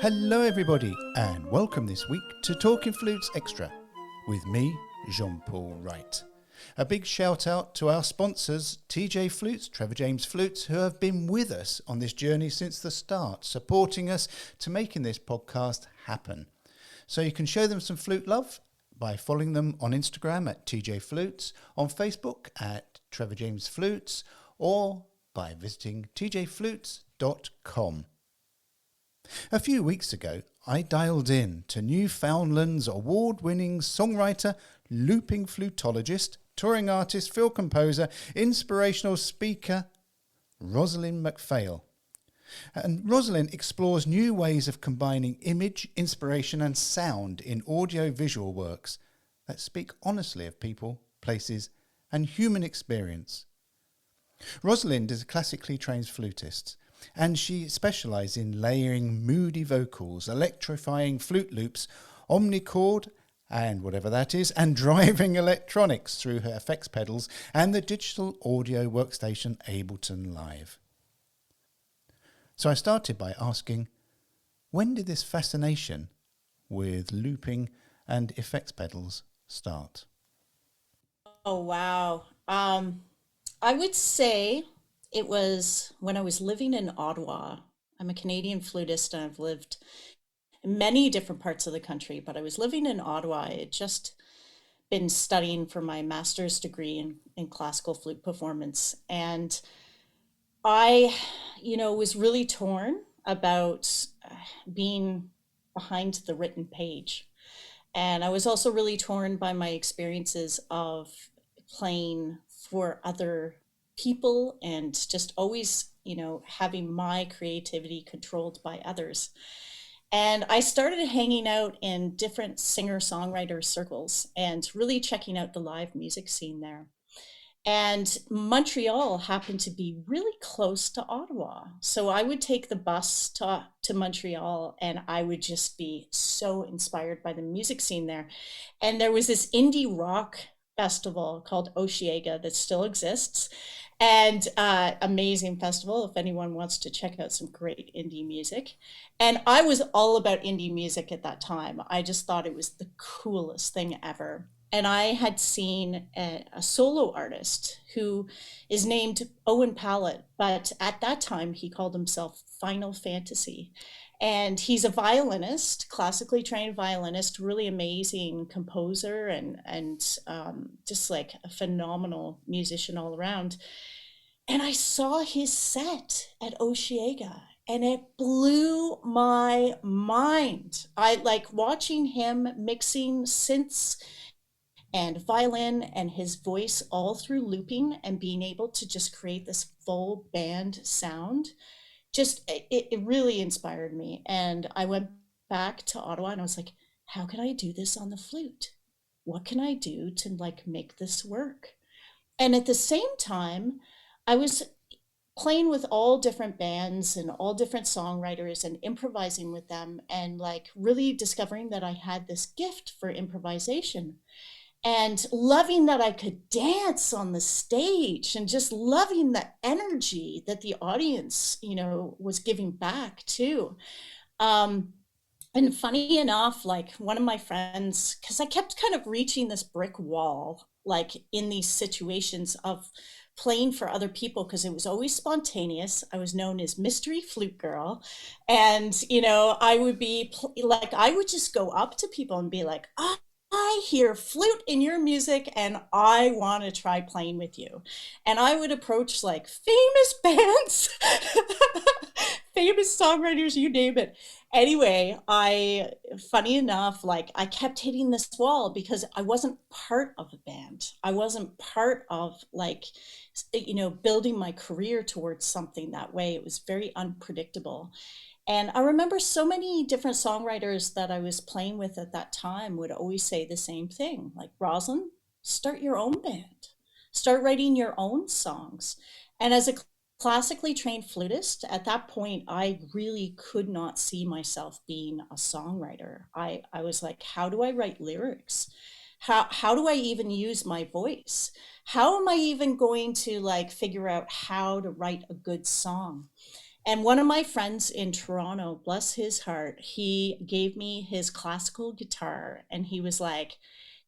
Hello everybody and welcome this week to Talking Flutes Extra with me, Jean-Paul Wright. A big shout out to our sponsors, TJ Flutes, Trevor James Flutes, who have been with us on this journey since the start, supporting us to making this podcast happen. So you can show them some flute love by following them on Instagram at TJ Flutes, on Facebook at Trevor James Flutes, or by visiting tjflutes.com. A few weeks ago, I dialed in to Newfoundland's award-winning songwriter, looping flutologist, touring artist, field composer, inspirational speaker, Rozalind MacPhail. And Rozalind explores new ways of combining image, inspiration and sound in audio-visual works that speak honestly of people, places and human experience. Rozalind is a classically trained flutist, and she specialises in layering moody vocals, electrifying flute loops, omnichord, and whatever that is, and driving electronics through her effects pedals and the digital audio workstation Ableton Live. So I started by asking, when did this fascination with looping and effects pedals start? Oh, wow. I would say it was when I was living in Ottawa. I'm a Canadian flutist and I've lived in many different parts of the country, but I was living in Ottawa. I had just been studying for my master's degree in classical flute performance. And I, was really torn about being behind the written page. And I was also really torn by my experiences of playing for other people and just always, having my creativity controlled by others. And I started hanging out in different singer-songwriter circles and really checking out the live music scene there. And Montreal happened to be really close to Ottawa. So I would take the bus to Montreal and I would just be so inspired by the music scene there. And there was this indie rock festival called Osheaga that still exists. And amazing festival if anyone wants to check out some great indie music. And I was all about indie music at that time. I just thought it was the coolest thing ever. And I had seen a solo artist who is named Owen Pallett, but at that time he called himself Final Fantasy. And he's a violinist, classically trained violinist, really amazing composer and just like a phenomenal musician all around. And I saw his set at Osheaga and it blew my mind. I like watching him mixing synths and violin and his voice all through looping and being able to just create this full band sound. Just, it really inspired me. And I went back to Ottawa and I was like, how can I do this on the flute? What can I do to make this work? And at the same time, I was playing with all different bands and all different songwriters and improvising with them and really discovering that I had this gift for improvisation and loving that I could dance on the stage and just loving the energy that the audience, was giving back too. And funny enough, one of my friends, because I kept kind of reaching this brick wall, in these situations of playing for other people because it was always spontaneous. I was known as Mystery Flute Girl. And, I would be I would just go up to people and be like, oh, I hear flute in your music and I want to try playing with you. And I would approach like famous bands, famous songwriters, you name it. Anyway, funny enough, like I kept hitting this wall because I wasn't part of a band. I wasn't part of like, building my career towards something that way. It was very unpredictable. And I remember so many different songwriters that I was playing with at that time would always say the same thing, like, Rozalind, start your own band, start writing your own songs. And as a classically trained flutist, at that point, I really could not see myself being a songwriter. I was like, how do I write lyrics? How do I even use my voice? How am I even going to like figure out how to write a good song? And one of my friends in Toronto, bless his heart, he gave me his classical guitar and he was like,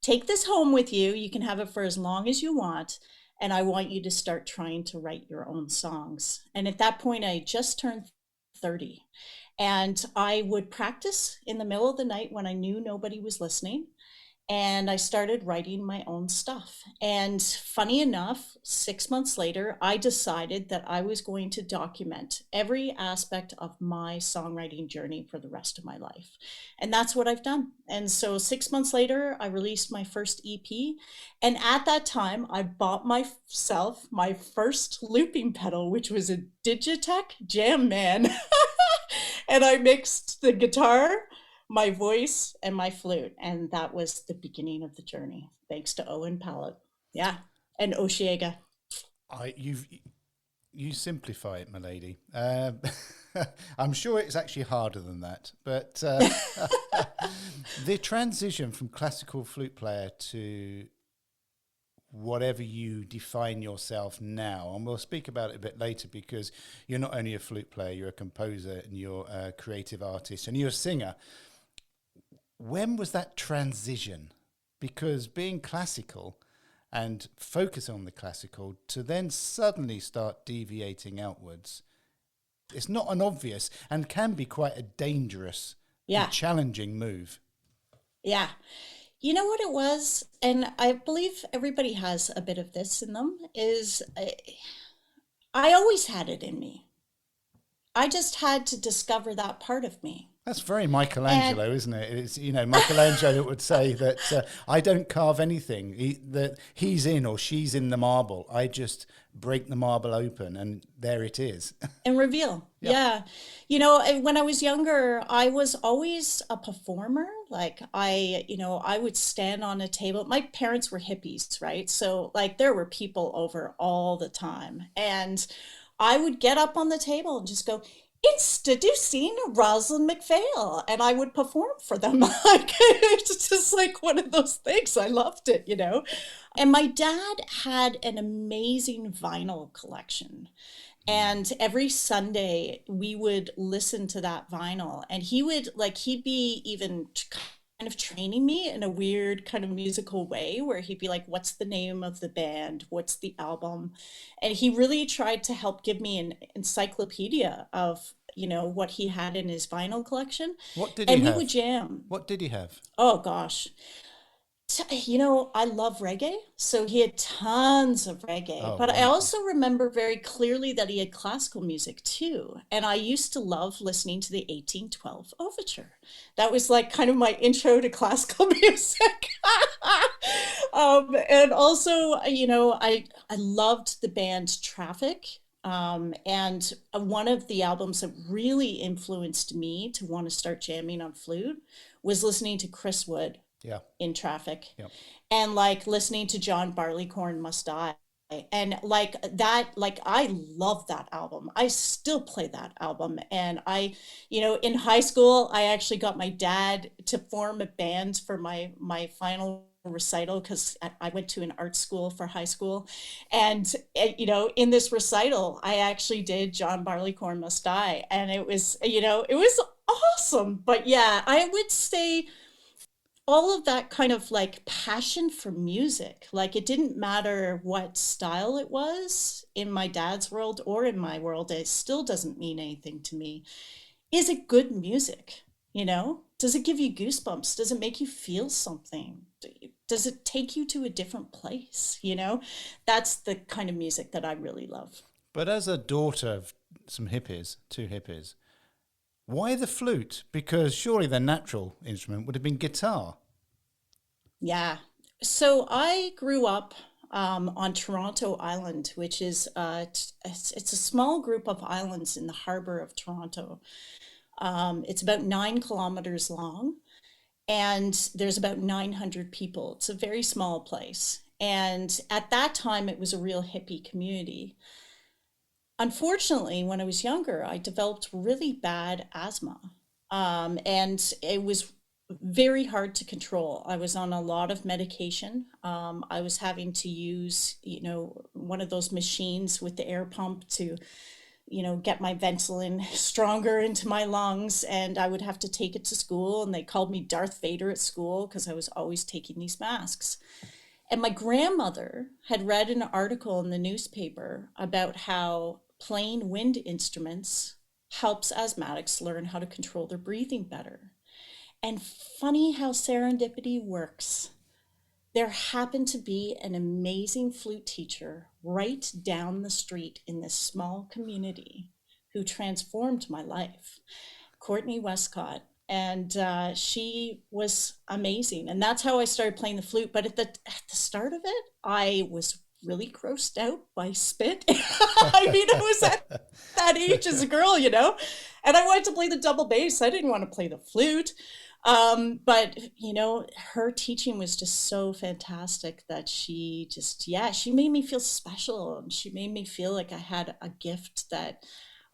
take this home with you. You can have it for as long as you want. And I want you to start trying to write your own songs. And at that point, I just turned 30. And I would practice in the middle of the night when I knew nobody was listening, and I started writing my own stuff. And funny enough, 6 months later, I decided that I was going to document every aspect of my songwriting journey for the rest of my life. And that's what I've done. And so 6 months later, I released my first EP. And at that time, I bought myself my first looping pedal, which was a Digitech Jam Man. And I mixed the guitar, my voice, and my flute, and that was the beginning of the journey, thanks to Owen Pallet, yeah, and Oshiega. You simplify it, my lady. I'm sure it's actually harder than that, but the transition from classical flute player to whatever you define yourself now, and we'll speak about it a bit later, because you're not only a flute player, you're a composer and you're a creative artist and you're a singer. When was that transition? Because being classical and focus on the classical to then suddenly start deviating outwards, it's not an obvious and can be quite a dangerous and challenging move. Yeah. You know what it was? And I believe everybody has a bit of this in them, is I always had it in me. I just had to discover that part of me. That's very Michelangelo, isn't it? It's, Michelangelo would say that I don't carve anything, that he's in or she's in the marble. I just break the marble open and there it is. And reveal. Yep. Yeah. When I was younger, I was always a performer. Like I would stand on a table. My parents were hippies, right? So like there were people over all the time. And I would get up on the table and just go, introducing Rozalind MacPhail, and I would perform for them. Like it's just like one of those things. I loved it, And my dad had an amazing vinyl collection. And every Sunday we would listen to that vinyl, and he'd be even kind of training me in a weird kind of musical way where he'd be like, what's the name of the band? What's the album? And he really tried to help give me an encyclopedia of, what he had in his vinyl collection. What did he have? And we would jam. What did he have? Oh, gosh. I love reggae, so he had tons of reggae. But wonderful. I also remember very clearly that he had classical music too. And I used to love listening to the 1812 Overture. That was like kind of my intro to classical music. And also, I loved the band Traffic. And one of the albums that really influenced me to want to start jamming on flute was listening to Chris Wood. Yeah. In Traffic. Yep. And like listening to John Barleycorn Must Die. And like that, like I love that album. I still play that album. And in high school, I actually got my dad to form a band for my final recital, because I went to an art school for high school. And, in this recital, I actually did John Barleycorn Must Die. And it was, it was awesome. But yeah, I would say all of that kind of like passion for music, like it didn't matter what style it was in my dad's world or in my world, it still doesn't mean anything to me. Is it good music? Does it give you goosebumps? Does it make you feel something? does it take you to a different place? That's the kind of music that I really love. But as a daughter of two hippies, why the flute? Because surely the natural instrument would have been guitar. Yeah. So I grew up on Toronto Island, which is it's a small group of islands in the harbor of Toronto. It's about 9 kilometers long, and there's about 900 people. It's a very small place. And at that time, it was a real hippie community. Unfortunately, when I was younger, I developed really bad asthma. And it was very hard to control. I was on a lot of medication. I was having to use, one of those machines with the air pump to, get my Ventolin stronger into my lungs. And I would have to take it to school. And they called me Darth Vader at school because I was always taking these masks. And my grandmother had read an article in the newspaper about how playing wind instruments helps asthmatics learn how to control their breathing better. And funny how serendipity works. There happened to be an amazing flute teacher right down the street in this small community who transformed my life, Courtney Westcott. And she was amazing. And that's how I started playing the flute. But at the start of it, I was really grossed out by spit. I mean, I was at that age as a girl, and I wanted to play the double bass. I didn't want to play the flute. But her teaching was just so fantastic that she made me feel special, and she made me feel like I had a gift that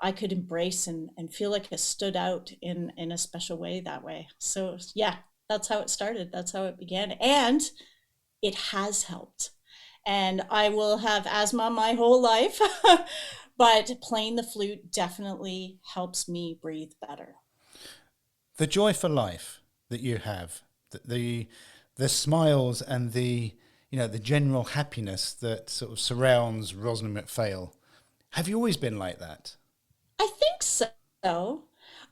I could embrace and feel like I stood out in a special way that way. So yeah, that's how it started. That's how it began. And it has helped. And I will have asthma my whole life, but playing the flute definitely helps me breathe better. The joy for life that you have, the smiles and the general happiness that sort of surrounds Rozalind MacPhail. Have you always been like that? I think so.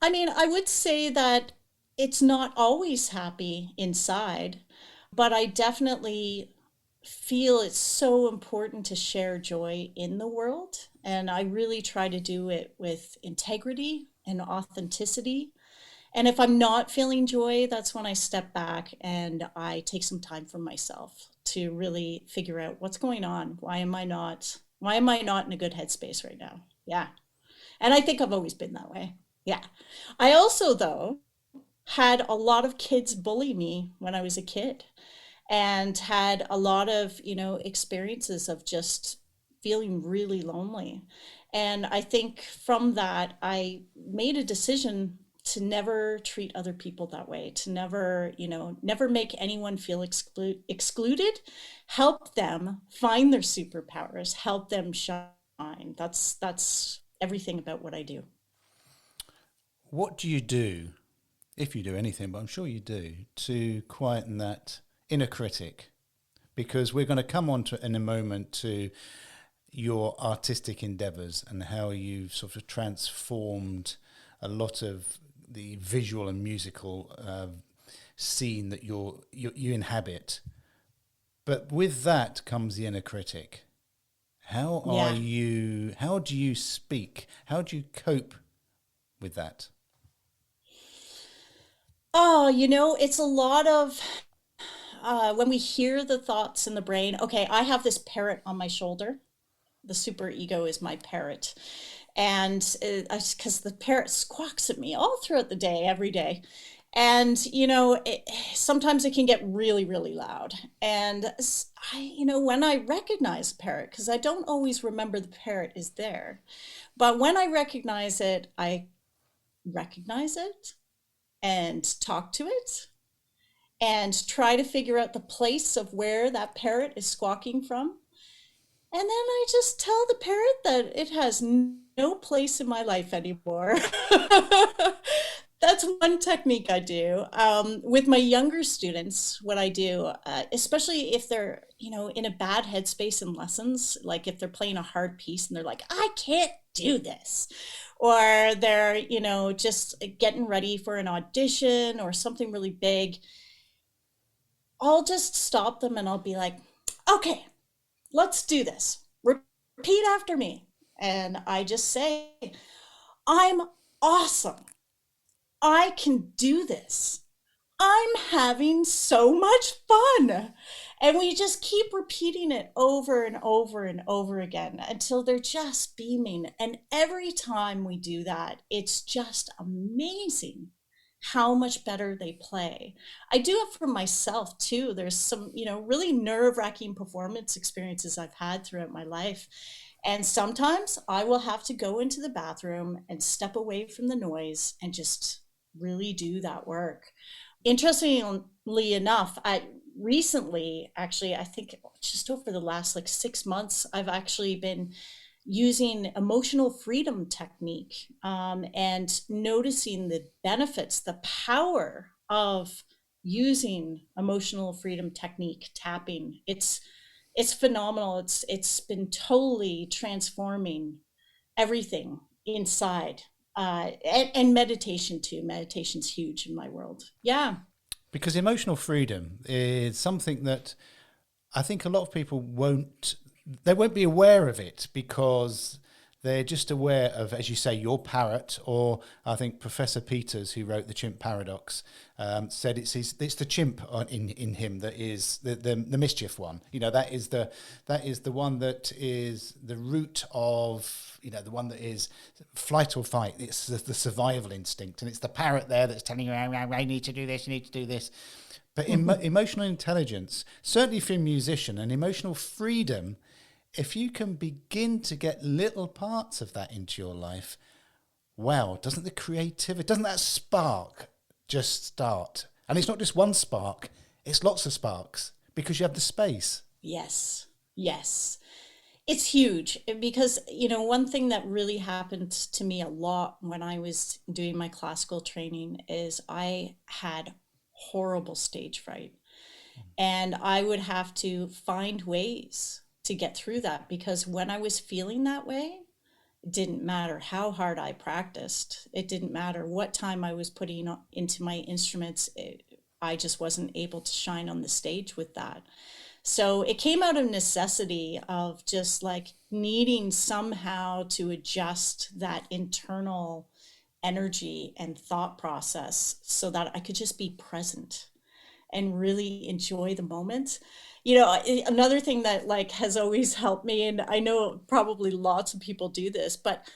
I mean, I would say that it's not always happy inside, but I definitely feel it's so important to share joy in the world. And I really try to do it with integrity and authenticity. And if I'm not feeling joy, that's when I step back and I take some time for myself to really figure out what's going on. Why am I not in a good headspace right now? Yeah. And I think I've always been that way. Yeah. I also, though, had a lot of kids bully me when I was a kid, and had a lot of, experiences of just feeling really lonely. And I think from that, I made a decision to never treat other people that way, to never make anyone feel excluded, help them find their superpowers, help them shine. That's everything about what I do. What do you do, if you do anything, but I'm sure you do, to quieten that inner critic? Because we're going to come on to in a moment to your artistic endeavours and how you've sort of transformed a lot of the visual and musical scene that you inhabit. But with that comes the inner critic. How Yeah. do you speak? How do you cope with that? Oh, it's a lot of when we hear the thoughts in the brain. Okay, I have this parrot on my shoulder. The super ego is my parrot. And because the parrot squawks at me all throughout the day, every day. And, sometimes it can get really, really loud. And when I recognize the parrot, because I don't always remember the parrot is there, but when I recognize it and talk to it and try to figure out the place of where that parrot is squawking from. And then I just tell the parrot that it has no place in my life anymore. That's one technique I do. With my younger students, what I do, especially if they're, in a bad headspace in lessons, like if they're playing a hard piece and they're like, I can't do this. Or they're, just getting ready for an audition or something really big. I'll just stop them and I'll be like, okay, let's do this. Repeat after me. And I just say, I'm awesome. I can do this. I'm having so much fun. And we just keep repeating it over and over and over again until they're just beaming. And every time we do that, it's just amazing how much better they play. I do it for myself too. There's some, really nerve-wracking performance experiences I've had throughout my life. And sometimes I will have to go into the bathroom and step away from the noise and just really do that work. Interestingly enough, I recently, actually, I think just over the last like 6 months, I've actually been using emotional freedom technique, and noticing the benefits, the power of using emotional freedom technique tapping. It's phenomenal. It's been totally transforming everything inside. And meditation too. Meditation's huge in my world. Yeah. Because emotional freedom is something that I think a lot of people won't be aware of it because they're just aware of, as you say, your parrot, or I think Professor Peters, who wrote the Chimp Paradox, said it's the chimp in him that is the mischief one. That is the one that is the root of, the one that is flight or fight. It's the survival instinct, and it's the parrot there that's telling you, I need to do this, you need to do this. But emotional intelligence, certainly for a musician, and emotional freedom, if you can begin to get little parts of that into your life, wow, doesn't that spark just start? And it's not just one spark, it's lots of sparks because you have the space. Yes. It's huge because, one thing that really happened to me a lot when I was doing my classical training is I had horrible stage fright. And I would have to find ways to get through that because when I was feeling that way, it didn't matter how hard I practiced. It didn't matter what time I was putting into my instruments. I just wasn't able to shine on the stage with that. So it came out of necessity of just like needing somehow to adjust that internal energy and thought process so that I could just be present and really enjoy the moment. Another thing that like has always helped me, and I know probably lots of people do this, but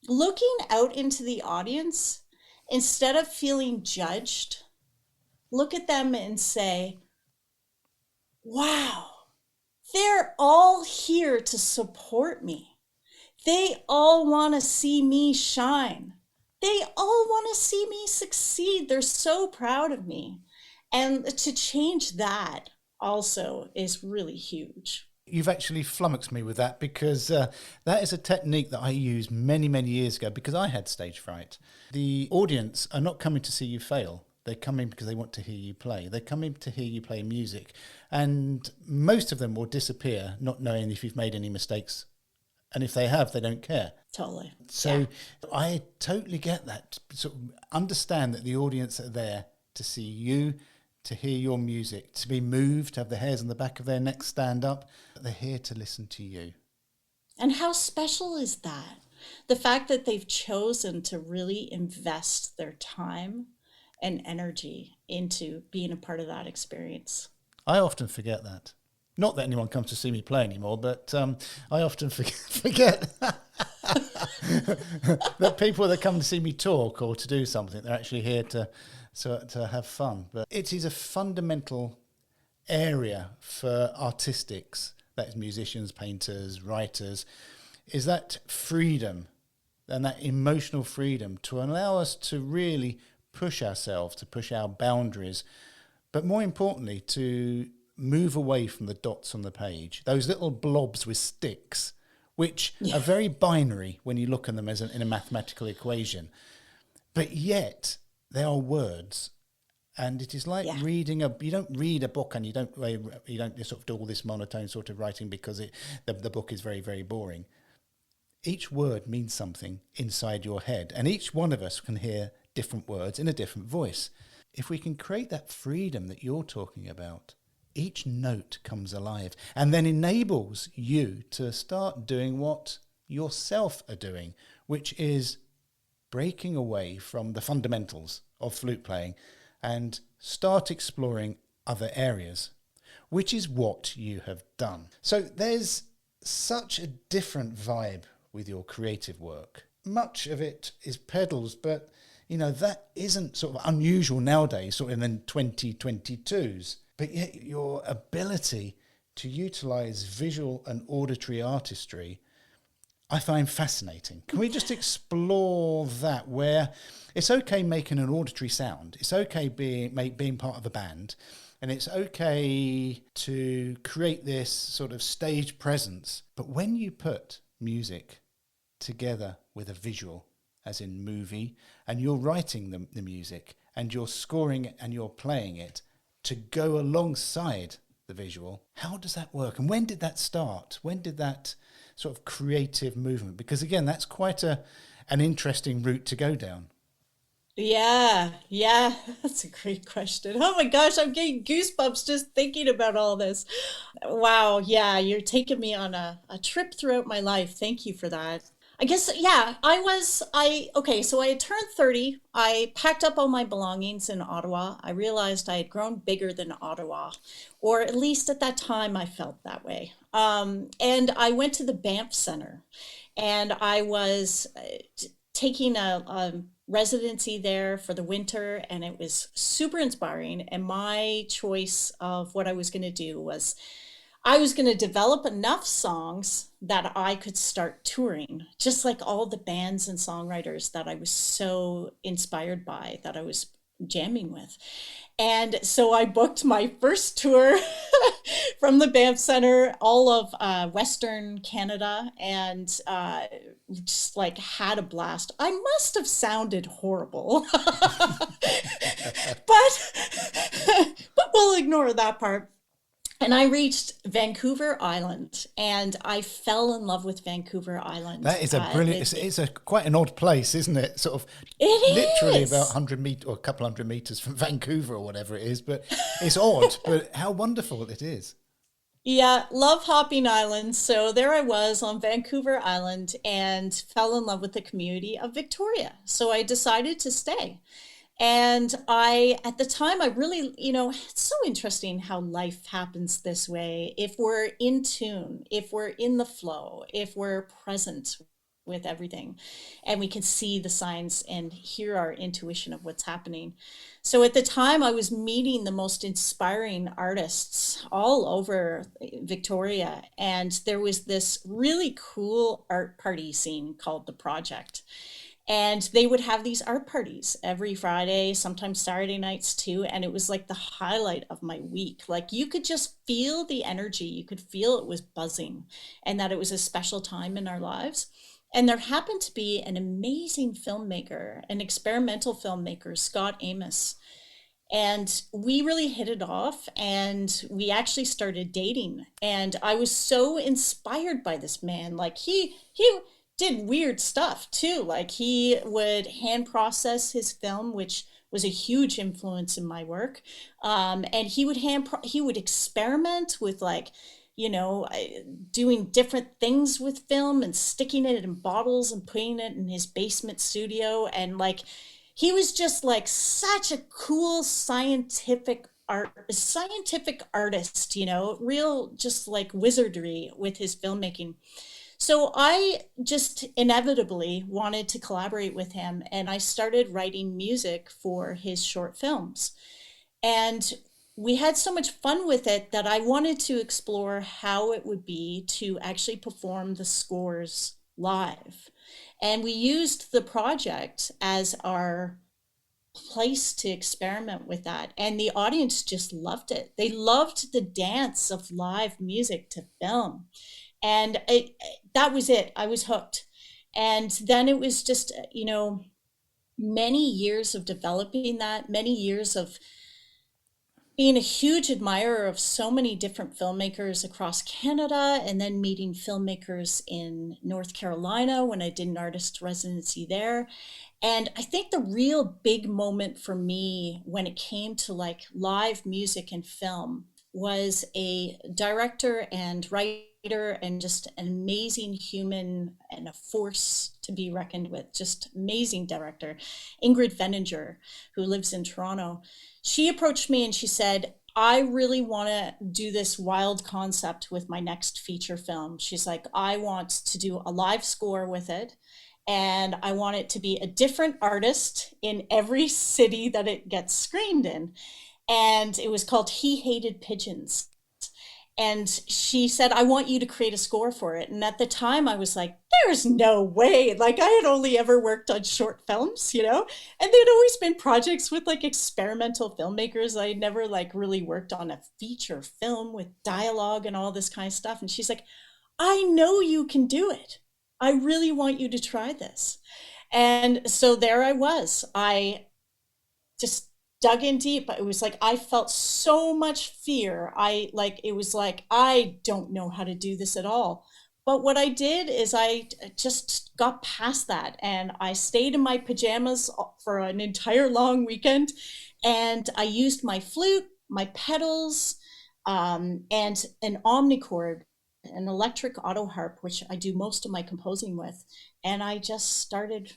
looking out into the audience, instead of feeling judged, look at them and say, wow, they're all here to support me. They all want to see me shine. They all want to see me succeed. They're so proud of me. And to change that also is really huge. You've actually flummoxed me with that because that is a technique that I used many, many years ago because I had stage fright. The audience are not coming to see you fail. They come in because they want to hear you play. They come in to hear you play music. And most of them will disappear not knowing if you've made any mistakes. And if they have, they don't care. Totally. So yeah. I totally get that. Sort of understand that the audience are there to see you, to hear your music, to be moved, to have the hairs on the back of their neck stand up. They're here to listen to you. And how special is that? The fact that they've chosen to really invest their time and energy into being a part of that experience. I often forget that. Not that anyone comes to see me play anymore, but I often forget that people that come to see me talk or to do something, they're actually here to have fun. But it is a fundamental area for artistics, that is musicians, painters, writers, is that freedom and that emotional freedom to allow us to really push ourselves, to push our boundaries, but more importantly, to move away from the dots on the page, those little blobs with sticks, which are very binary when you look at them as in a mathematical equation. But yet they are words. And it is like reading you don't read a book and you don't sort of do all this monotone sort of writing because the book is very, very boring. Each word means something inside your head, and each one of us can hear different words in a different voice. If we can create that freedom that you're talking about each note comes alive and then enables you to start doing what yourself are doing, which is breaking away from the fundamentals of flute playing and start exploring other areas, which is what you have done. So there's such a different vibe with your creative work. Much of it is pedals, but you know, that isn't sort of unusual nowadays, sort of in the 2022s. But yet your ability to utilize visual and auditory artistry, I find fascinating. Can we just explore that, where it's okay making an auditory sound, it's okay being part of a band, and it's okay to create this sort of stage presence. But when you put music together with a visual, as in movie, and you're writing the music and you're scoring it and you're playing it to go alongside the visual, how does that work? And when did that start? When did that sort of creative movement? Because again, that's quite an interesting route to go down. Yeah, that's a great question. Oh my gosh, I'm getting goosebumps just thinking about all this. Wow, yeah, you're taking me on a trip throughout my life. Thank you for that. I guess, yeah, okay, so I had turned 30. I packed up all my belongings in Ottawa. I realized I had grown bigger than Ottawa, or at least at that time I felt that way. And I went to the Banff Center, and I was taking a residency there for the winter, and it was super inspiring. And my choice of what I was going to do was I was going to develop enough songs that I could start touring, just like all the bands and songwriters that I was so inspired by, that I was jamming with. And so I booked my first tour from the Banff Center, all of Western Canada, and just like had a blast. I must have sounded horrible, but we'll ignore that part. And I reached Vancouver Island, and I fell in love with Vancouver Island. That is a brilliant, it's a quite an odd place, isn't it? Sort of it literally is. about 100 meters or a couple hundred meters from Vancouver or whatever it is, but it's odd, but how wonderful it is. Yeah, love hopping islands. So there I was on Vancouver Island and fell in love with the community of Victoria. So I decided to stay. And at the time, I really, it's so interesting how life happens this way. If we're in tune, if we're in the flow, if we're present with everything, and we can see the signs and hear our intuition of what's happening. So at the time, I was meeting the most inspiring artists all over Victoria. And there was this really cool art party scene called The Project. And they would have these art parties every Friday, sometimes Saturday nights too. And it was like the highlight of my week. Like you could just feel the energy. You could feel it was buzzing and that it was a special time in our lives. And there happened to be an amazing filmmaker, an experimental filmmaker, Scott Amos. And we really hit it off, and we actually started dating. And I was so inspired by this man. Like he did weird stuff too. Like he would hand process his film, which was a huge influence in my work. And he would experiment with like, doing different things with film and sticking it in bottles and putting it in his basement studio. And like, he was just like such a cool scientific artist, real just like wizardry with his filmmaking. So I just inevitably wanted to collaborate with him, and I started writing music for his short films. And we had so much fun with it that I wanted to explore how it would be to actually perform the scores live. And we used the project as our place to experiment with that. And the audience just loved it. They loved the dance of live music to film. And that was it. I was hooked. And then it was just, many years of developing that, many years of being a huge admirer of so many different filmmakers across Canada, and then meeting filmmakers in North Carolina when I did an artist residency there. And I think the real big moment for me when it came to like live music and film was a director and writer and just an amazing human and a force to be reckoned with. Just amazing director, Ingrid Veninger, who lives in Toronto. She approached me and she said, I really want to do this wild concept with my next feature film. She's like, I want to do a live score with it. And I want it to be a different artist in every city that it gets screened in. And it was called He Hated Pigeons. And she said, I want you to create a score for it. And at the time, I was like, there's no way. Like, I had only ever worked on short films, you know, and they'd always been projects with like experimental filmmakers. I never like really worked on a feature film with dialogue and all this kind of stuff. And she's like, I know you can do it. I really want you to try this. And so there I was. I just dug in deep. It was like I felt so much fear. It was like I don't know how to do this at all. But what I did is I just got past that and I stayed in my pajamas for an entire long weekend, and I used my flute, my pedals, and an omnichord, an electric auto harp, which I do most of my composing with. And I just started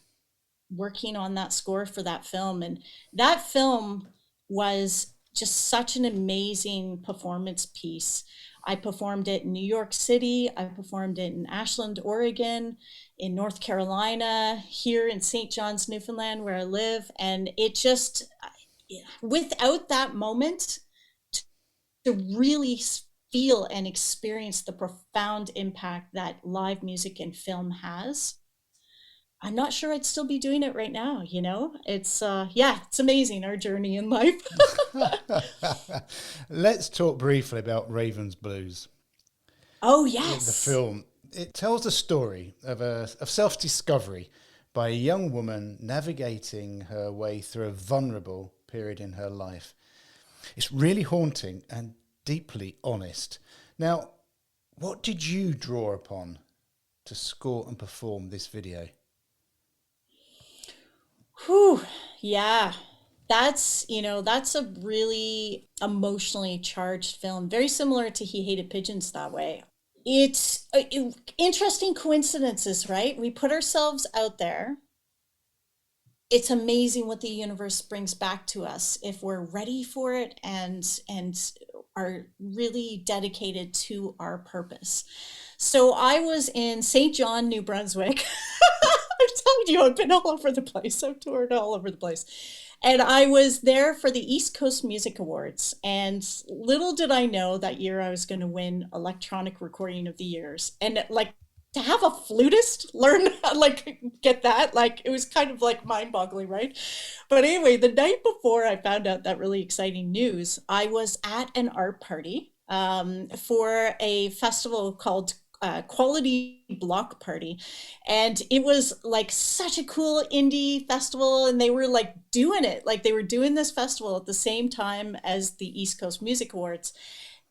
working on that score for that film. And that film was just such an amazing performance piece. I performed it in New York City. I performed it in Ashland, Oregon, in North Carolina, here in St. John's, Newfoundland, where I live. And it just, without that moment, to really feel and experience the profound impact that live music and film has, I'm not sure I'd still be doing it right now, you know? It's it's amazing, our journey in life. Let's talk briefly about Raven's Blues. Oh, The yes. film, it tells the story of self-discovery by a young woman navigating her way through a vulnerable period in her life. It's really haunting and deeply honest. Now, what did you draw upon to score and perform this video? Whew. Yeah. That's a really emotionally charged film, very similar to He Hated Pigeons that way. It's interesting coincidences, right? We put ourselves out there. It's amazing what the universe brings back to us if we're ready for it and are really dedicated to our purpose. So I was in St. John, New Brunswick. I'm telling you, I've been all over the place. I've toured all over the place. And I was there for the East Coast Music Awards. And little did I know that year I was going to win Electronic Recording of the Years. And like to have a flutist learn, like get that, like it was kind of like mind boggling, right? But anyway, the night before I found out that really exciting news, I was at an art party for a festival called Quality Block Party, and it was like such a cool indie festival, and they were like doing it, like they were doing this festival at the same time as the East Coast Music Awards.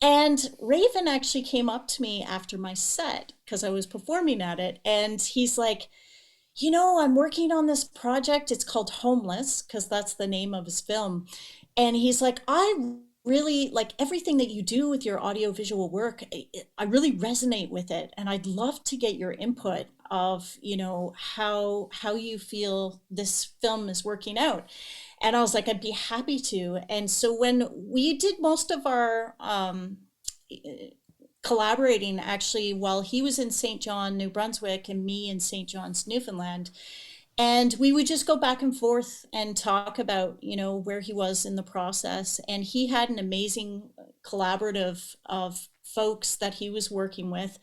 And Raven actually came up to me after my set because I was performing at it, and he's like, I'm working on this project. It's called Homeless because that's the name of his film. And he's like, I really like everything that you do with your audiovisual work. I really resonate with it. And I'd love to get your input of, how you feel this film is working out. And I was like, I'd be happy to. And so when we did most of our collaborating actually while he was in St. John, New Brunswick, and me in St. John's, Newfoundland. And we would just go back and forth and talk about, where he was in the process. And he had an amazing collaborative of folks that he was working with.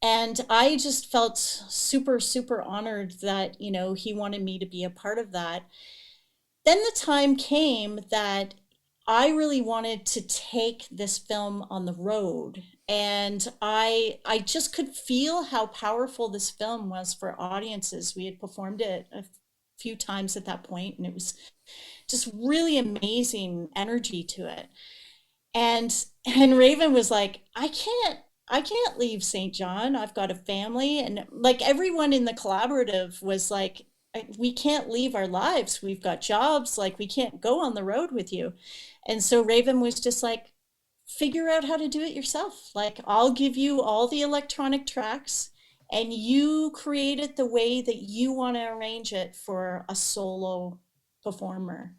And I just felt super, super honored that, he wanted me to be a part of that. Then the time came that I really wanted to take this film on the road. And I just could feel how powerful this film was for audiences. We had performed it a few times at that point, and it was just really amazing energy to it. And Raven was like, I can't leave St. John. I've got a family. And like everyone in the collaborative was like, we can't leave our lives. We've got jobs. Like we can't go on the road with you. And so Raven was just like, figure out how to do it yourself. Like, I'll give you all the electronic tracks and you create it the way that you want to arrange it for a solo performer.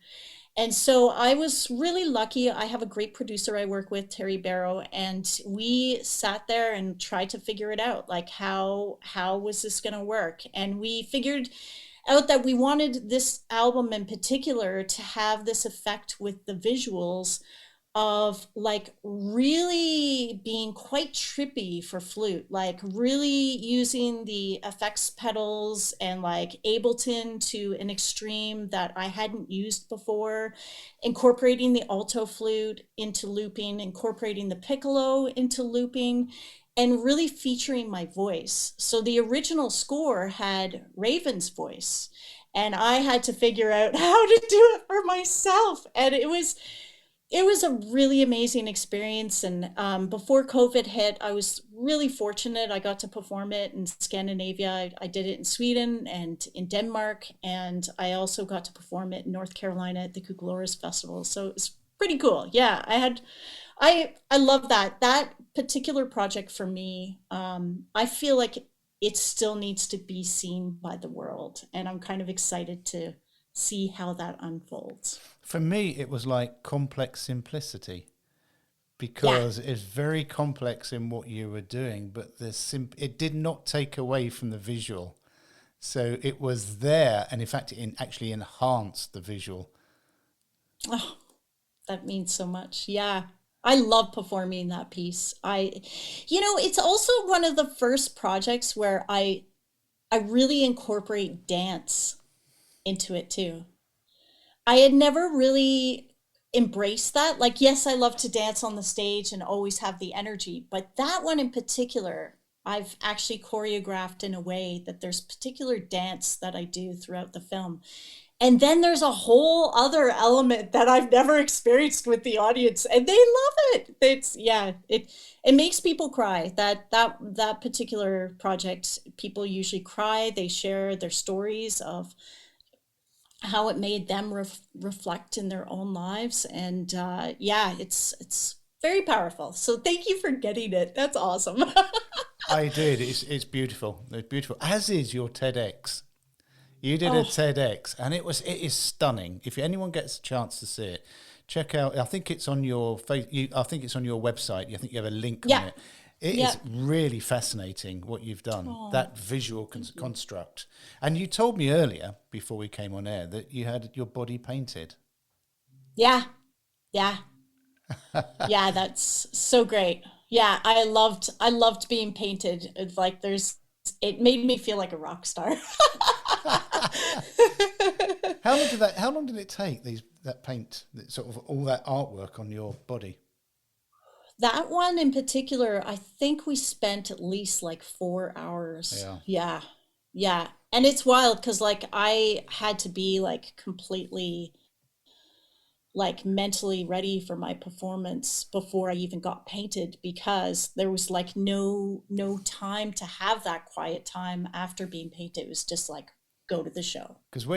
And so I was really lucky. I have a great producer I work with, Terry Barrow, and we sat there and tried to figure it out. Like, how was this going to work? And we figured out that we wanted this album in particular to have this effect with the visuals of like really being quite trippy for flute, like really using the effects pedals and like Ableton to an extreme that I hadn't used before, incorporating the alto flute into looping, incorporating the piccolo into looping, and really featuring my voice. So the original score had Raven's voice, and I had to figure out how to do it for myself. And it was a really amazing experience. And before COVID hit, I was really fortunate. I got to perform it in Scandinavia. I did it in Sweden and in Denmark. And I also got to perform it in North Carolina at the Cucaloras Festival. So it was pretty cool. Yeah, I love that. That particular project for me, I feel like it still needs to be seen by the world. And I'm kind of excited to see how that unfolds. For me, it was like complex simplicity, Yeah. because it's very complex in what you were doing, but it did not take away from the visual. So it was there, and in fact, it actually enhanced the visual. Oh, that means so much. Yeah. I love performing that piece. It's also one of the first projects where I really incorporate dance into it too. I had never really embraced that. Like, yes, I love to dance on the stage and always have the energy, but that one in particular, I've actually choreographed in a way that there's particular dance that I do throughout the film. And then there's a whole other element that I've never experienced with the audience, and they love it. It makes people cry. That particular project, people usually cry. They share their stories of how it made them reflect in their own lives, and it's very powerful. So thank you for getting it. That's awesome. I did. It's beautiful. It's beautiful. As is your TEDx. You did a Oh, TEDx, and it is stunning. If anyone gets a chance to see it, check out. I think it's on your I think it's on your website. I think you have a link on yeah, it. It yeah. is really fascinating what you've done. Oh, That visual thank you. construct. And you told me earlier, before we came on air, that you had your body painted. Yeah, yeah, yeah. That's so great. Yeah, I loved being painted. It's like it made me feel like a rock star. How long did it take that paint, sort of all that artwork on your body? That one in particular, I think we spent at least like 4 hours. Yeah. Yeah. Yeah. And it's wild because like I had to be like completely like mentally ready for my performance before I even got painted, because there was like no time to have that quiet time after being painted. It was just like go to the show. Because Yeah.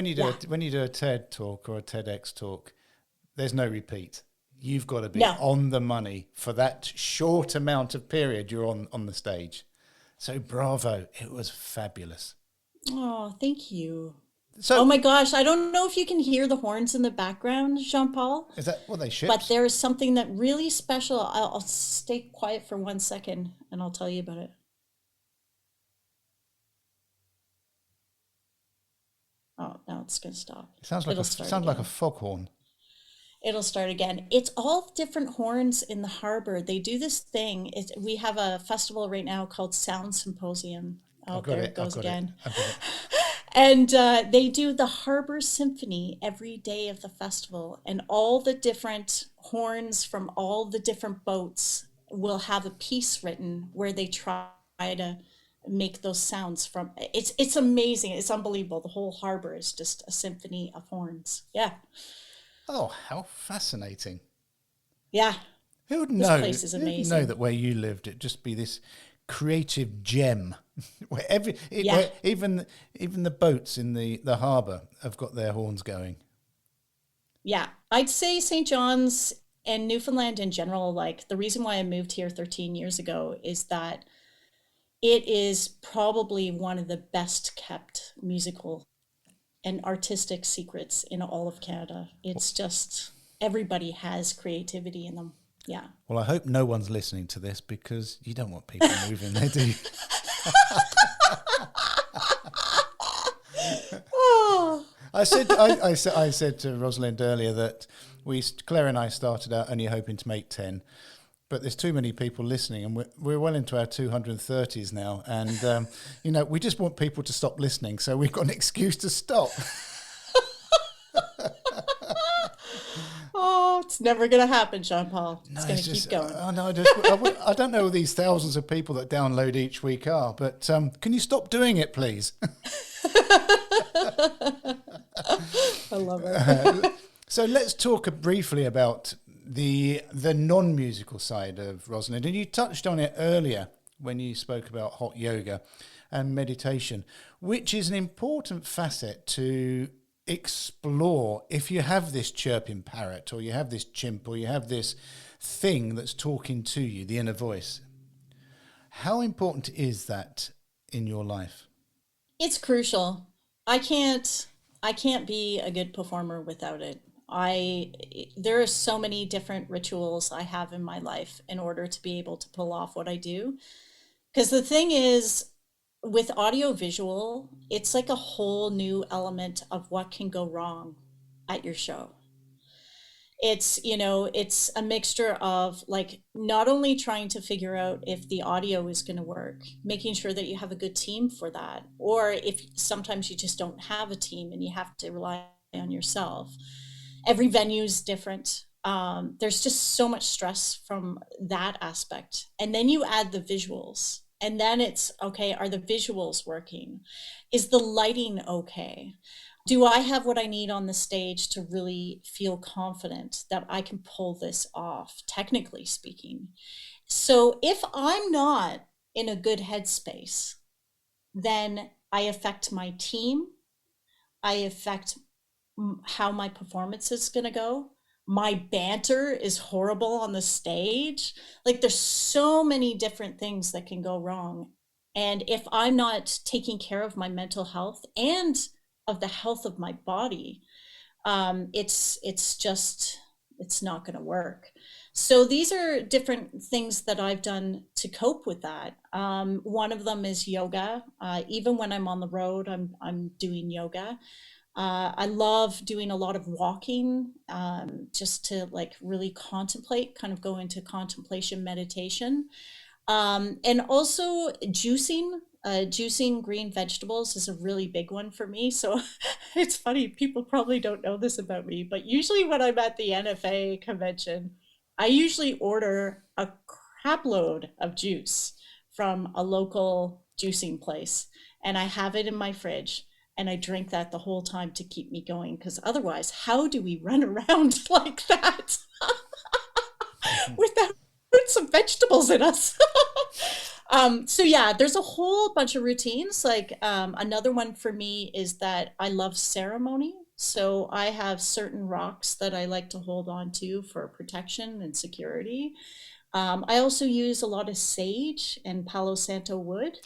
when you do a TED talk or a TEDx talk, there's no repeat. You've got to be No. on the money for that short amount of period you're on the stage. So bravo, it was fabulous. Oh, thank you. Oh So my gosh, I don't know if you can hear the horns in the background, Jean-Paul. is that what they But shipped? there is something that really special. I'll stay quiet for 1 second and I'll tell you about it. Oh, now it's going to stop. It sounds It'll start like a again. foghorn. It'll start again. It's all different horns in the harbor. They do this thing. We have a festival right now called Sound Symposium. I've Oh, got there it. it I've goes got it. again. I've got it. And they do the Harbor Symphony every day of the festival, and all the different horns from all the different boats will have a piece written where they try to make those sounds from. It's amazing. It's unbelievable. The whole harbor is just a symphony of horns. Yeah, Oh, how fascinating! yeah. Who would This know? place is Who would know amazing. that where you lived, it'd just be this creative gem, where Yeah. where even the boats in the harbour have got their horns going. Yeah, I'd say St. John's and Newfoundland in general, like the reason why I moved here 13 years ago is that it is probably one of the best kept musical and artistic secrets in all of Canada. It's just everybody has creativity in them. Yeah. Well, I hope no one's listening to this because you don't want people moving there, do you? Oh. I said to Rozalind earlier that Claire and I started out only hoping to make 10, but there's too many people listening, and we're well into our 230s now, and we just want people to stop listening, so we've got an excuse to stop. Oh, it's never going to happen, Jean-Paul. It's going to keep going. I don't know who these thousands of people that download each week are, but can you stop doing it, please? I love it. So let's talk briefly about the non-musical side of Rozalind. And you touched on it earlier when you spoke about hot yoga and meditation, which is an important facet to explore if you have this chirping parrot, or you have this chimp, or you have this thing that's talking to you, the inner voice. How important is that in your life? It's crucial. I can't be a good performer without it. There are so many different rituals I have in my life in order to be able to pull off what I do. Because the thing is, with audio visual, it's like a whole new element of what can go wrong at your show. It's a mixture of like not only trying to figure out if the audio is going to work, making sure that you have a good team for that, or if sometimes you just don't have a team and you have to rely on yourself. Every venue is different. There's just so much stress from that aspect. And then you add the visuals. And then it's, okay, are the visuals working? Is the lighting okay? Do I have what I need on the stage to really feel confident that I can pull this off, technically speaking? So if I'm not in a good headspace, then I affect my team. I affect how my performance is going to go. My banter is horrible on the stage. Like there's so many different things that can go wrong. And if I'm not taking care of my mental health and of the health of my body, it's not going to work. So these are different things that I've done to cope with that. One of them is yoga. Even when I'm on the road, I'm doing yoga. I love doing a lot of walking, just to like really contemplate, kind of go into contemplation meditation. And also juicing. Juicing green vegetables is a really big one for me. So it's funny, people probably don't know this about me, but usually when I'm at the NFA convention, I usually order a crap load of juice from a local juicing place, and I have it in my fridge. And I drink that the whole time to keep me going, because otherwise, how do we run around like that without some vegetables in us? So yeah, there's a whole bunch of routines. Like another one for me is that I love ceremony. So I have certain rocks that I like to hold on to for protection and security. I also use a lot of sage and Palo Santo wood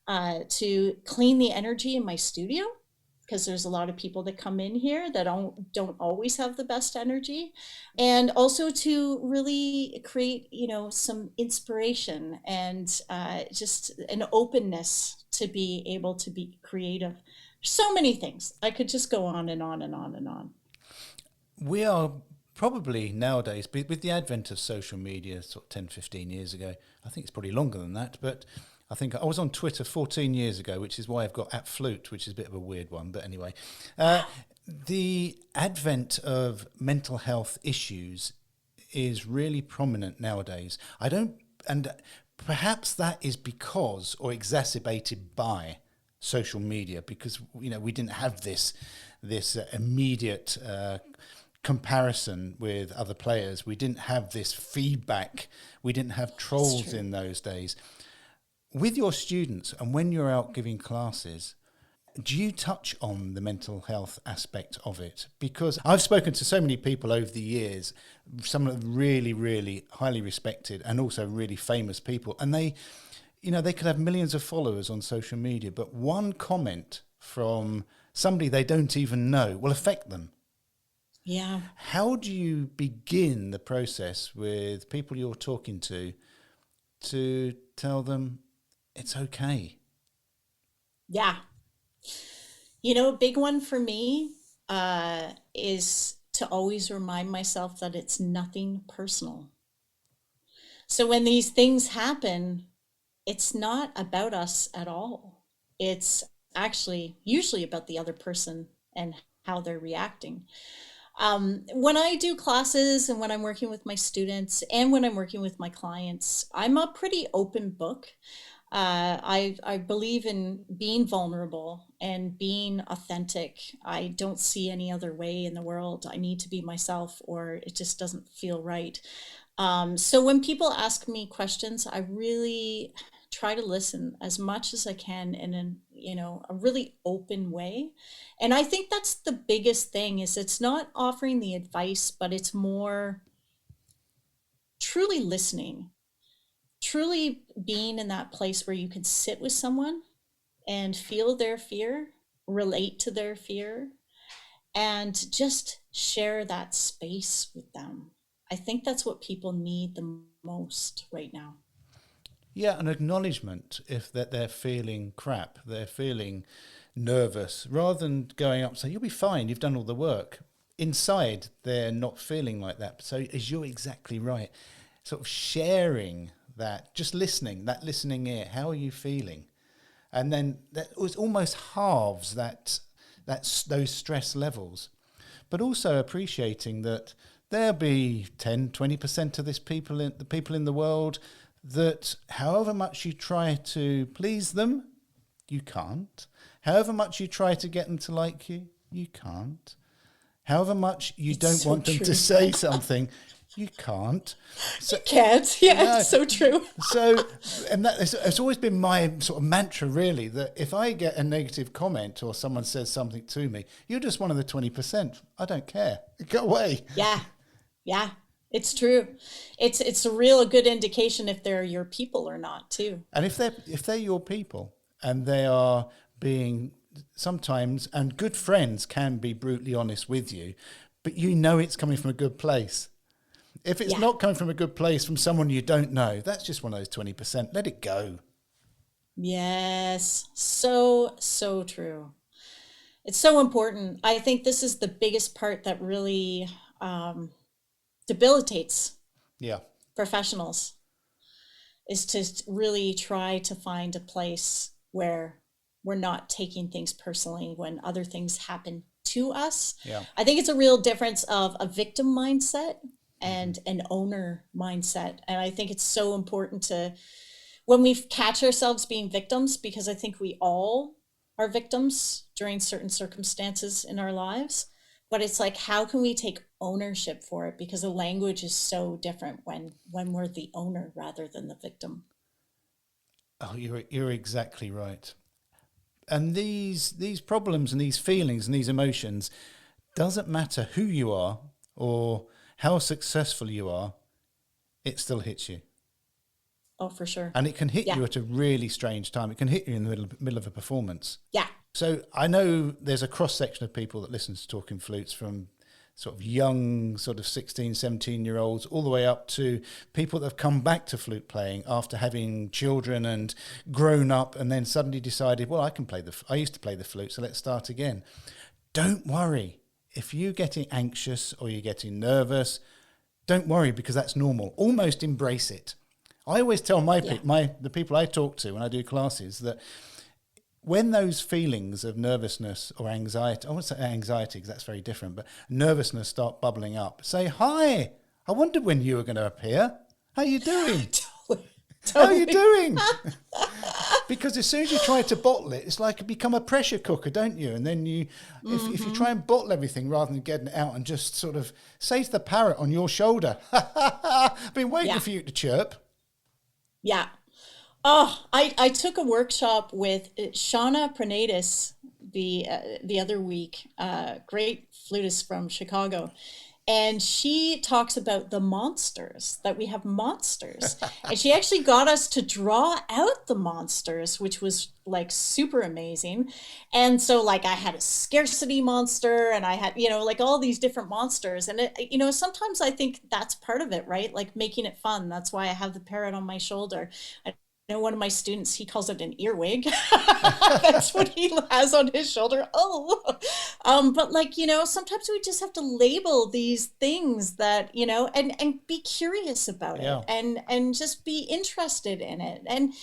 to clean the energy in my studio, because there's a lot of people that come in here that don't always have the best energy, and also to really create, some inspiration and just an openness to be able to be creative. So many things. I could just go on and on and on and on. We are probably nowadays, with the advent of social media, sort of 10, 15 years ago, I think it's probably longer than that, but I think I was on Twitter 14 years ago, which is why I've got @Flute, which is a bit of a weird one. But anyway, the advent of mental health issues is really prominent nowadays. And perhaps that is because, or exacerbated by, social media, because we didn't have this immediate comparison with other players. We didn't have this feedback. We didn't have trolls in those days. With your students, and when you're out giving classes, do you touch on the mental health aspect of it? Because I've spoken to so many people over the years, some of them really, really highly respected and also really famous people. And they, they could have millions of followers on social media, but one comment from somebody they don't even know will affect them. Yeah. How do you begin the process with people you're talking to tell them it's okay? Yeah. A big one for me is to always remind myself that it's nothing personal. So when these things happen, it's not about us at all. It's actually usually about the other person and how they're reacting. When I do classes and when I'm working with my students and when I'm working with my clients, I'm a pretty open book. I believe in being vulnerable and being authentic. I don't see any other way in the world. I need to be myself or it just doesn't feel right. So when people ask me questions, I really try to listen as much as I can in a really open way. And I think that's the biggest thing is it's not offering the advice, but it's more truly listening, truly being in that place where you can sit with someone and feel their fear, relate to their fear, and just share that space with them. I think that's what people need the most right now. Yeah, an acknowledgement if that they're feeling crap, they're feeling nervous, rather than going up and saying, you'll be fine, you've done all the work. Inside, they're not feeling like that. So as you're exactly right, sort of sharing that, just listening, that listening ear, how are you feeling? And then that almost halves those stress levels. But also appreciating that there'll be 10, 20% of the people in the world that however much you try to please them, you can't. However much you try to get them to like you, you can't. However much you don't want them to say something, you can't. So, you can't. Yeah, it's so true. So, and it's always been my sort of mantra, really, that if I get a negative comment or someone says something to me, you're just one of the 20%. I don't care. Go away. Yeah. Yeah. It's true. It's a real good indication if they're your people or not, too. And if they're your people and they are being sometimes, and good friends can be brutally honest with you, but it's coming from a good place. If it's not coming from a good place from someone you don't know, that's just one of those 20%. Let it go. Yes. So, so true. It's so important. I think this is the biggest part that really debilitates professionals is to really try to find a place where we're not taking things personally when other things happen to us. Yeah. I think it's a real difference of a victim mindset and an owner mindset. And I think it's so important to, when we catch ourselves being victims, because I think we all are victims during certain circumstances in our lives, but it's like, how can we take ownership for it? Because the language is so different when we're the owner rather than the victim. Oh, you're exactly right. And these problems and these feelings and these emotions, doesn't matter who you are or how successful you are, it still hits you. Oh, for sure. And it can hit you at a really strange time. It can hit you in the middle of a performance. Yeah. So I know there's a cross-section of people that listen to Talking Flutes, from sort of young, sort of 16, 17-year-olds, all the way up to people that have come back to flute playing after having children and grown up and then suddenly decided, well, I used to play the flute, so let's start again. Don't worry. If you're getting anxious or you're getting nervous, don't worry, because that's normal. Almost embrace it. I always tell the people I talk to when I do classes that when those feelings of nervousness or anxiety, I won't say anxiety because that's very different, but nervousness start bubbling up, say, hi, I wondered when you were going to appear. How are you doing? Totally. How are you doing? Because as soon as you try to bottle it, it's like you become a pressure cooker, don't you? And then if you try and bottle everything rather than getting it out and just sort of say to the parrot on your shoulder, I've been waiting for you to chirp. Yeah. Oh, I took a workshop with Shauna Pranatis the other week, great flutist from Chicago. And she talks about the monsters, that we have monsters. And she actually got us to draw out the monsters, which was like super amazing. And so like I had a scarcity monster and I had, like all these different monsters. And sometimes I think that's part of it, right? Like making it fun. That's why I have the parrot on my shoulder. One of my students, he calls it an earwig. That's what he has on his shoulder. Oh, but like, sometimes we just have to label these things that, and be curious about Yeah. it and just be interested in it and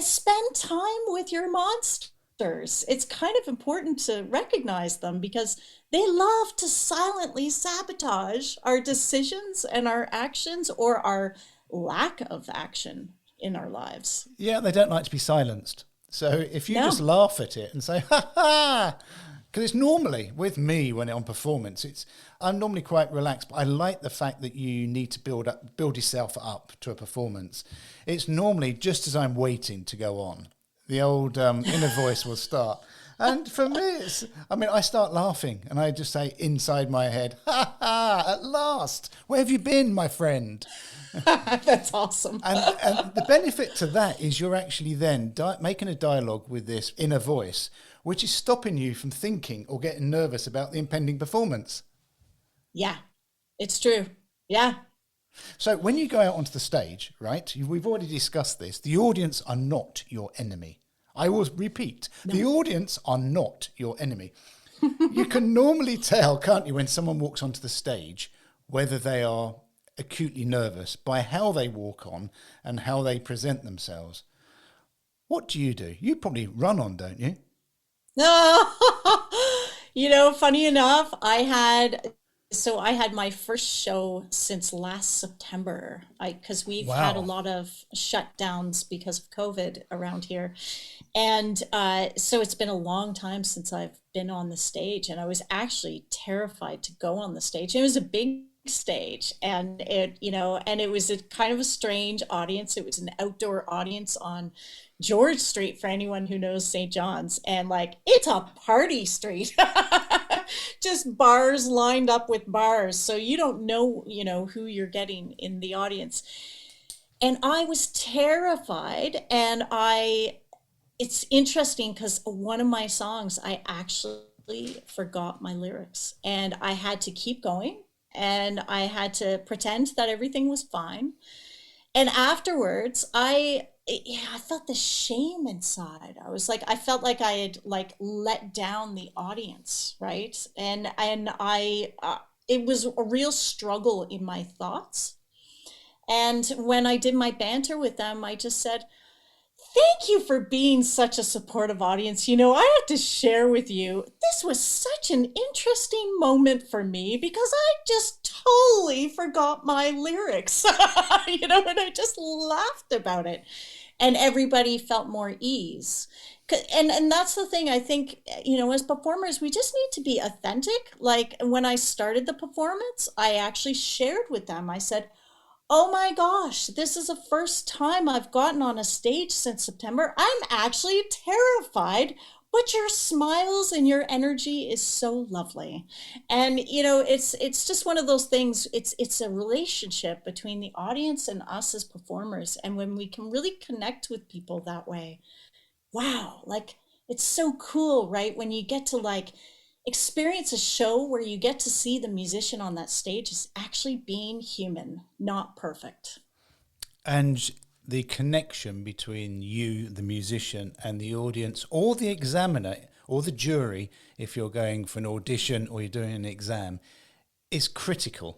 spend time with your monsters. It's kind of important to recognize them because they love to silently sabotage our decisions and our actions or our lack of action in our lives. Yeah, they don't like to be silenced. So if you No. just laugh at it and say, ha ha, because it's normally with me when on performance, I'm normally quite relaxed, but I like the fact that you need to build yourself up to a performance. It's normally just as I'm waiting to go on, the old inner voice will start. And for me, I start laughing and I just say inside my head, ha ha, at last, where have you been, my friend? That's awesome. And the benefit to that is you're actually then making a dialogue with this inner voice, which is stopping you from thinking or getting nervous about the impending performance. Yeah, it's true. Yeah. So when you go out onto the stage, right, we've already discussed this, the audience are not your enemy. I will repeat, no. The audience are not your enemy. You can normally tell, can't you, when someone walks onto the stage, whether they are acutely nervous by how they walk on and how they present themselves. What do? You probably run on, don't you? No. Funny enough, I had my first show since last September. Because we've had a lot of shutdowns because of COVID around here. And so it's been a long time since I've been on the stage, and I was actually terrified to go on the stage. It was a big stage, and it was a kind of a strange audience. It was an outdoor audience on George Street, for anyone who knows St. John's, and like it's a party street. Just bars lined up with bars, so you don't know who you're getting in the audience. And I was terrified, and it's interesting because one of my songs, I actually forgot my lyrics, and I had to keep going. And I had to pretend that everything was fine. And afterwards, I felt the shame inside. I felt like I had like let down the audience, right? And it was a real struggle in my thoughts. And when I did my banter with them, I just said, thank you for being such a supportive audience. I have to share with you, this was such an interesting moment for me because I just totally forgot my lyrics, and I just laughed about it. And everybody felt more ease. And that's the thing, I think, as performers, we just need to be authentic. Like when I started the performance, I actually shared with them. I said, oh my gosh, this is the first time I've gotten on a stage since September. I'm actually terrified, but your smiles and your energy is so lovely. And, it's just one of those things. It's a relationship between the audience and us as performers. And when we can really connect with people that way, wow, like it's so cool, right? When you get to like experience a show where you get to see the musician on that stage is actually being human, not perfect. And the connection between you, the musician, and the audience, or the examiner, or the jury, if you're going for an audition or you're doing an exam, is critical.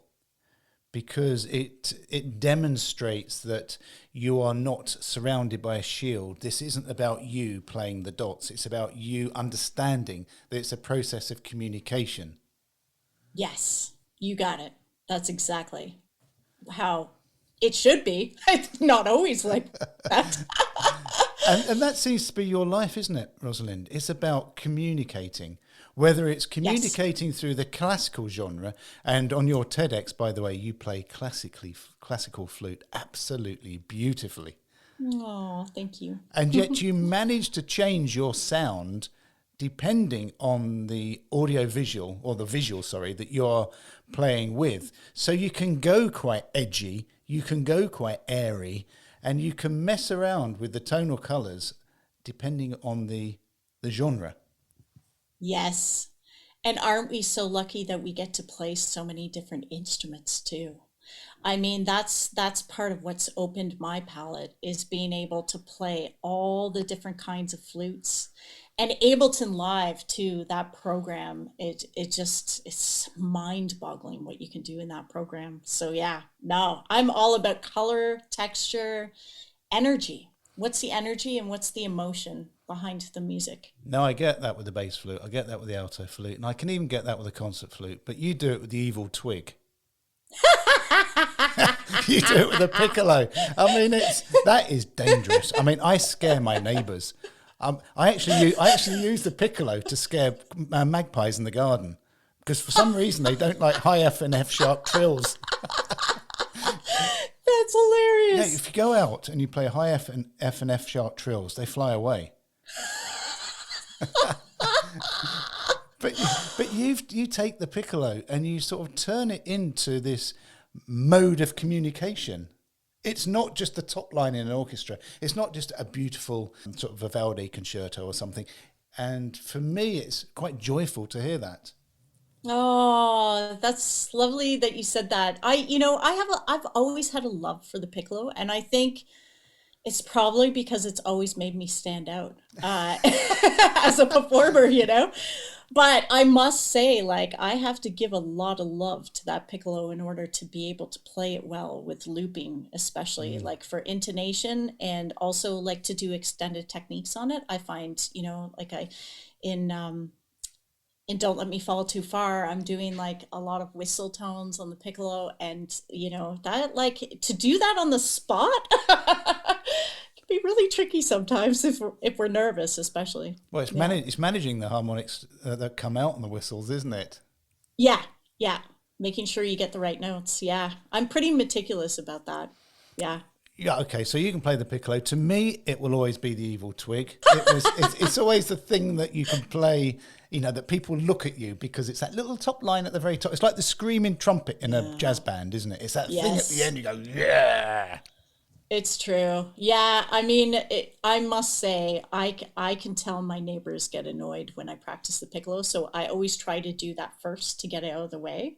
Because it demonstrates that you are not surrounded by a shield. This isn't about you playing the dots. It's about you understanding that it's a process of communication. Yes, you got it. That's exactly how it should be. It's not always like that. And that seems to be your life, isn't it, Rozalind? It's about communicating. Whether it's communicating through the classical genre, and on your TEDx, by the way, you play classical flute absolutely beautifully. Oh, thank you. And yet you manage to change your sound depending on the audio visual or the visual, sorry, that you're playing with. So you can go quite edgy, you can go quite airy, and you can mess around with the tonal colours depending on the genre. Yes. And aren't we so lucky that we get to play so many different instruments too? I mean, that's part of what's opened my palette is being able to play all the different kinds of flutes. And Ableton Live too, that program, it's mind-boggling what you can do in that program. So yeah, no, I'm all about color, texture, energy. What's the energy and what's the emotion behind the music? Now, I get that with the bass flute, I get that with the alto flute, and I can even get that with a concert flute, but you do it with the evil twig. You do it with a piccolo. I mean, that is dangerous. I mean, I scare my neighbours. I actually use the piccolo to scare magpies in the garden because for some reason they don't like high F and F sharp trills. That's hilarious. Yeah, if you go out and you play high F and F sharp trills, they fly away. But you take the piccolo and you sort of turn it into this mode of communication. It's not just the top line in an orchestra. It's not just a beautiful sort of Vivaldi concerto or something. And for me, it's quite joyful to hear that. Oh, that's lovely that you said that. I've always had a love for the piccolo, and I think it's probably because it's always made me stand out as a performer, But I must say, like, I have to give a lot of love to that piccolo in order to be able to play it well with looping, especially like for intonation and also like to do extended techniques on it. I find, in Don't Let Me Fall Too Far, I'm doing like a lot of whistle tones on the piccolo, and that like to do that on the spot can be really tricky sometimes if we're nervous, especially. Well, it's managing the harmonics that come out on the whistles, isn't it? Yeah, making sure you get the right notes. Yeah, I'm pretty meticulous about that. Yeah. Yeah, okay, so you can play the piccolo. To me, it will always be the evil twig. It's always the thing that you can play, that people look at you because it's that little top line at the very top. It's like the screaming trumpet in a jazz band, isn't it? It's that thing at the end, you go, yeah. It's true. Yeah, I mean, I must say, I can tell my neighbors get annoyed when I practice the piccolo, so I always try to do that first to get it out of the way.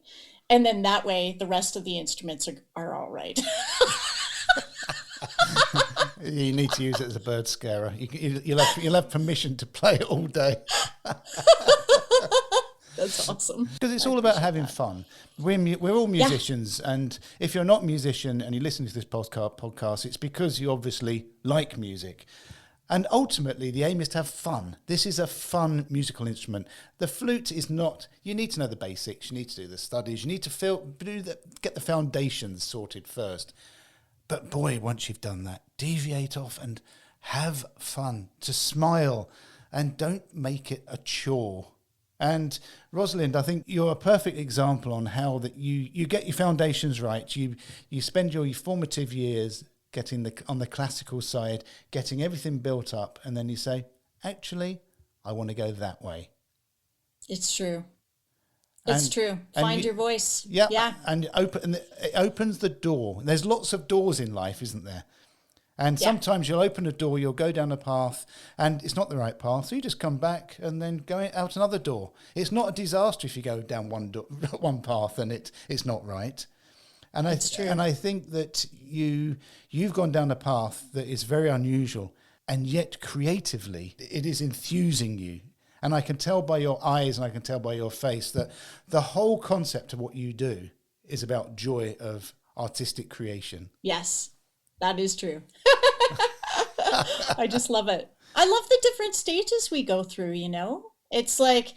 And then that way, the rest of the instruments are all right. You need to use it as a bird scarer. You'll have permission to play it all day. That's awesome. Because it's all about having fun. We're all musicians, and if you're not a musician and you listen to this podcast, it's because you obviously like music. And ultimately, the aim is to have fun. This is a fun musical instrument. The flute is not. You need to know the basics. You need to do the studies. You need to get the foundations sorted first. But boy, once you've done that, deviate off and have fun, to smile, and don't make it a chore. And Rozalind, I think you're a perfect example on how that you get your foundations right. You spend your formative years getting on the classical side, getting everything built up, and then you say, actually, I want to go that way. It's true. It's true. Find your voice. Yeah. And it opens the door. There's lots of doors in life, isn't there? And sometimes you'll open a door, you'll go down a path, and it's not the right path, so you just come back and then go out another door. It's not a disaster if you go down one path and it's not right. And That's true. And I think that you've gone down a path that is very unusual, and yet creatively it is enthusing you. And I can tell by your eyes and I can tell by your face that the whole concept of what you do is about joy of artistic creation. Yes, that is true. I just love it. I love the different stages we go through, It's like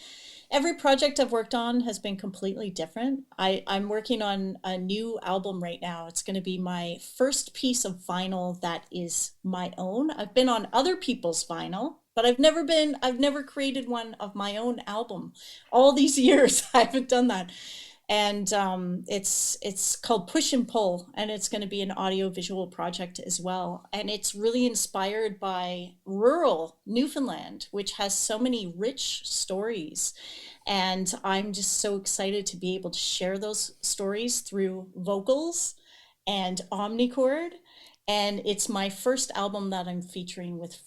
every project I've worked on has been completely different. I'm working on a new album right now. It's going to be my first piece of vinyl that is my own. I've been on other people's vinyl, but I've never created one of my own album. All these years, I haven't done that. And it's called Push and Pull, and it's going to be an audio visual project as well. And it's really inspired by rural Newfoundland, which has so many rich stories. And I'm just so excited to be able to share those stories through vocals and omnichord. And it's my first album that I'm featuring with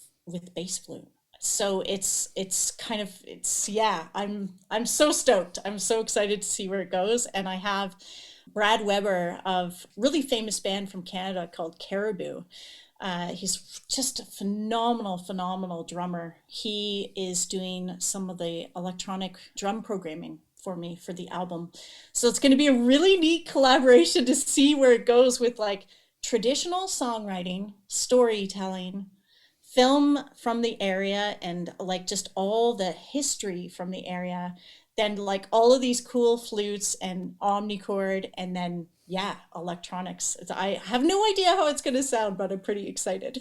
bass flute. So yeah, I'm so stoked. I'm so excited to see where it goes. And I have Brad Weber of really famous band from Canada called Caribou. He's just a phenomenal drummer. He is doing some of the electronic drum programming for me for the album. So it's going to be a really neat collaboration to see where it goes with like traditional songwriting, storytelling, film from the area, and like just all the history from the area, then like all of these cool flutes and omnichord, and then yeah, electronics. I have no idea how it's going to sound, but I'm pretty excited.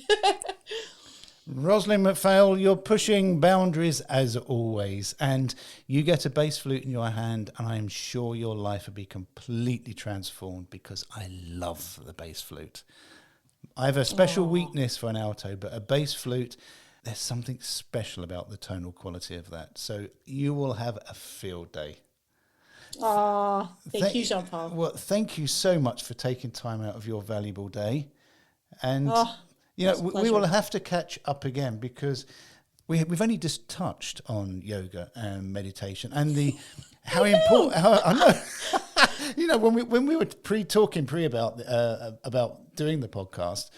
Rozalind MacPhail, you're pushing boundaries as always, and you get a bass flute in your hand, and I'm sure your life will be completely transformed, because I love the bass flute. I have a special weakness for an alto, but a bass flute, there's something special about the tonal quality of that. So you will have a field day. Thank you, Jean-Paul. Well, thank you so much for taking time out of your valuable day. And, we will have to catch up again, because we've only just touched on yoga and meditation and how important, I know. When we were talking about doing the podcast,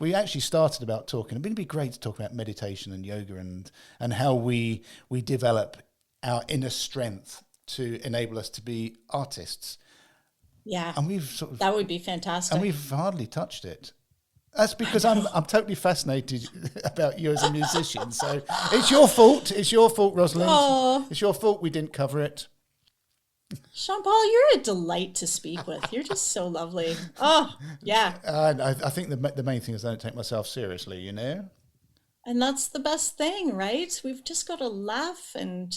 we actually started about talking. It'd be great to talk about meditation and yoga and how we develop our inner strength to enable us to be artists. Yeah, and that would be fantastic. And we've hardly touched it. That's because I'm totally fascinated about you as a musician. So it's your fault. It's your fault, Rozalind. Aww. It's your fault we didn't cover it. Jean-Paul, you're a delight to speak with. You're just so lovely. Oh, yeah. I think the main thing is I don't take myself seriously, And that's the best thing, right? We've just got to laugh and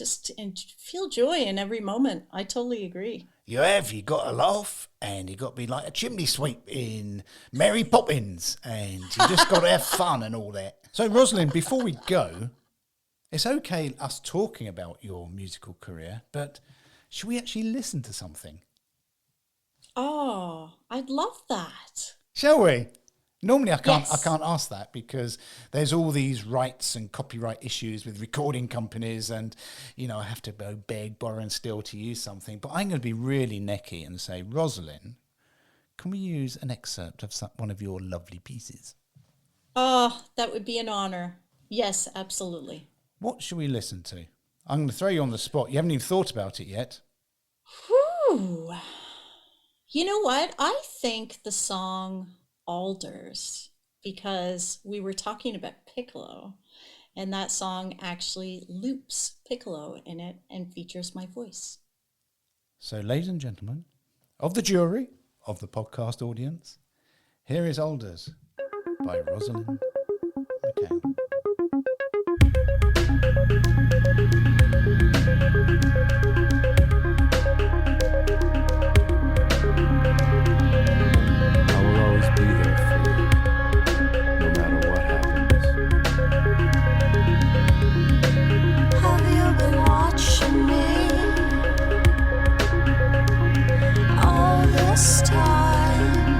feel joy in every moment. I totally agree. You got to laugh, and you got to be like a chimney sweep in Mary Poppins, and you just got to have fun and all that. So, Rozalind, before we go, it's okay us talking about your musical career, but should we actually listen to something? Oh, I'd love that. Shall we? Normally I can't ask that, because there's all these rights and copyright issues with recording companies, and I have to beg, borrow and steal to use something. But I'm going to be really necky and say, Rozalind, can we use an excerpt of one of your lovely pieces? Oh, that would be an honor. Yes, absolutely. What should we listen to? I'm going to throw you on the spot. You haven't even thought about it yet. Whew. You know what? I think the song Alders, because we were talking about piccolo, and that song actually loops piccolo in it and features my voice. So, ladies and gentlemen, of the jury, of the podcast audience, here is Alders by Rozalind MacPhail. This time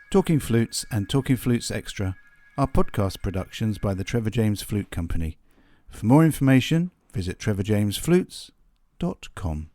Talking Flutes and Talking Flutes Extra are podcast productions by the Trevor James Flute Company. For more information, visit trevorjamesflutes.com.